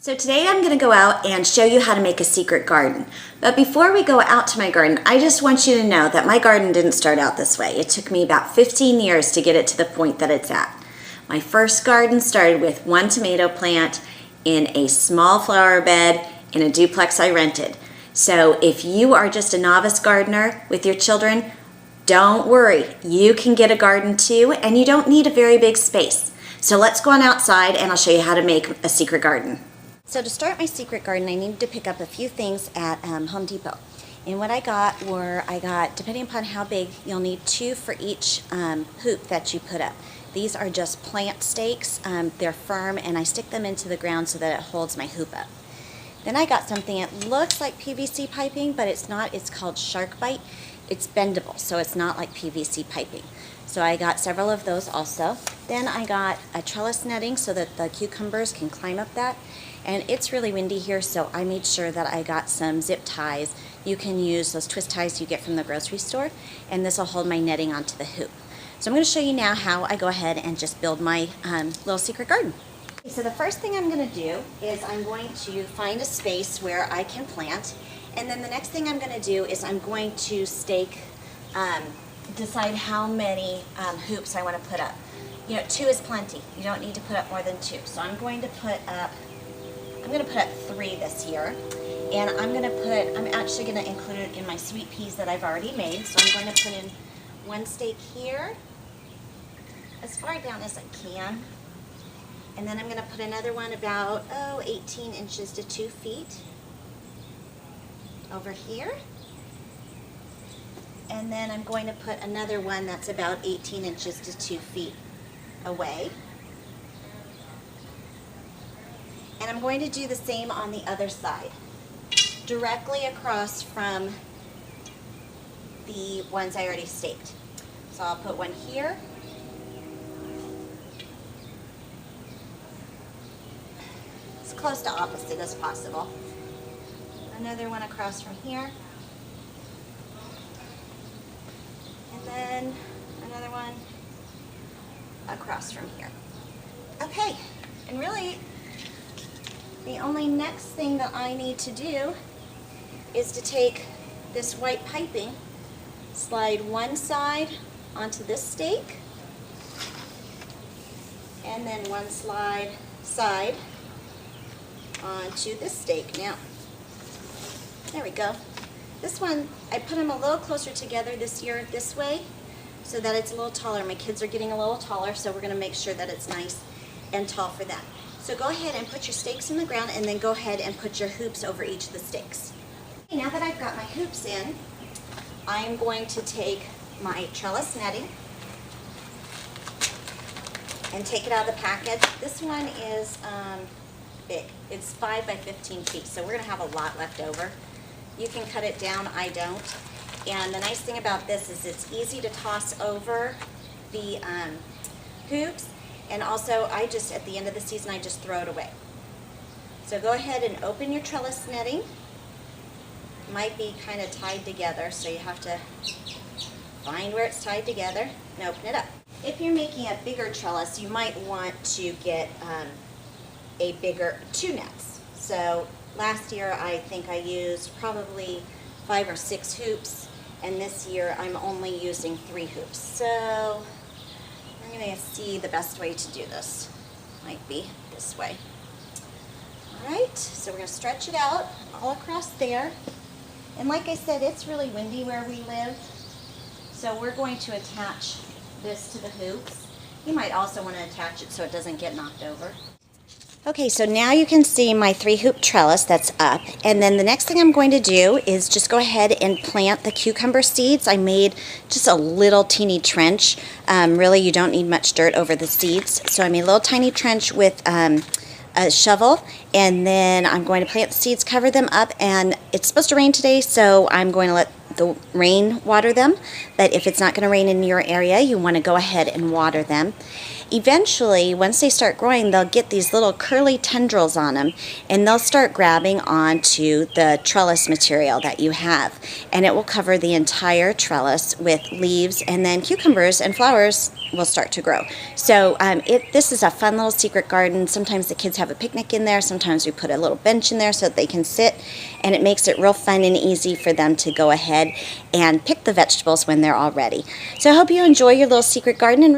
So today I'm going to go out and show you how to make a secret garden. But before we go out to my garden, I just want you to know that my garden didn't start out this way. It took me about 15 years to get it to the point that it's at. My first garden started with one tomato plant in a small flower bed in a duplex I rented. So if you are just a novice gardener with your children, don't worry. You can get a garden too, and you don't need a very big space. So let's go on outside and I'll show you how to make a secret garden. So to start my secret garden, I needed to pick up a few things at Home Depot. And what I got, depending upon how big, you'll need 2 for each hoop that you put up. These are just plant stakes. They're firm, and I stick them into the ground so that it holds my hoop up. Then I got something, it looks like PVC piping, but it's not. It's called Shark Bite. It's bendable, so it's not like PVC piping. So I got several of those also. Then I got a trellis netting so that the cucumbers can climb up that. And it's really windy here, so I made sure that I got some zip ties. You can use those twist ties you get from the grocery store, and this will hold my netting onto the hoop. So I'm going to show you now how I go ahead and just build my little secret garden. So the first thing I'm going to do is I'm going to find a space where I can plant, and then the next thing I'm going to do is I'm going to decide how many hoops I want to put up. You know, 2 is plenty. You don't need to put up more than 2. So I'm going to put up 3 this year, and I'm actually going to include it in my sweet peas that I've already made. So I'm going to put in 1 stake here, as far down as I can, and then I'm going to put another one about 18 inches to 2 feet over here, and then I'm going to put another one that's about 18 inches to 2 feet away. And I'm going to do the same on the other side, directly across from the ones I already staked. So I'll put one here, as close to opposite as possible. Another one across from here, and then another one across from here. Okay, and really, the only next thing that I need to do is to take this white piping, slide one side onto this stake, and then one side onto this stake. Now, there we go. This one, I put them a little closer together this year this way so that it's a little taller. My kids are getting a little taller, so we're going to make sure that it's nice and tall for them. So go ahead and put your stakes in the ground, and then go ahead and put your hoops over each of the stakes. Okay, now that I've got my hoops in, I am going to take my trellis netting and take it out of the package. This one is big. It's 5 by 15 feet, so we're going to have a lot left over. You can cut it down, I don't. And the nice thing about this is it's easy to toss over the hoops. And also, at the end of the season, I just throw it away. So go ahead and open your trellis netting. It might be kind of tied together, so you have to find where it's tied together and open it up. If you're making a bigger trellis, you might want to get a bigger 2 nets. So last year, I think I used probably 5 or 6 hoops, and this year I'm only using 3 hoops. So I'm going to see the best way to do this. Might be this way. Alright, so we're going to stretch it out all across there. And like I said, it's really windy where we live, so we're going to attach this to the hoops. You might also want to attach it so it doesn't get knocked over. Okay, so now you can see my 3 hoop trellis that's up, and then the next thing I'm going to do is just go ahead and plant the cucumber seeds. I made just a little teeny trench. Really, you don't need much dirt over the seeds, so I made a little tiny trench with a shovel, and then I'm going to plant the seeds, cover them up, and it's supposed to rain today, so I'm going to let the rain water them. But if it's not going to rain in your area, you want to go ahead and water them. Eventually, once they start growing, they'll get these little curly tendrils on them, and they'll start grabbing onto the trellis material that you have, and it will cover the entire trellis with leaves, and then cucumbers and flowers will start to grow. So this is a fun little secret garden. Sometimes the kids have a picnic in there. Sometimes we put a little bench in there so that they can sit, and it makes it real fun and easy for them to go ahead and pick the vegetables when they're all ready. So I hope you enjoy your little secret garden. And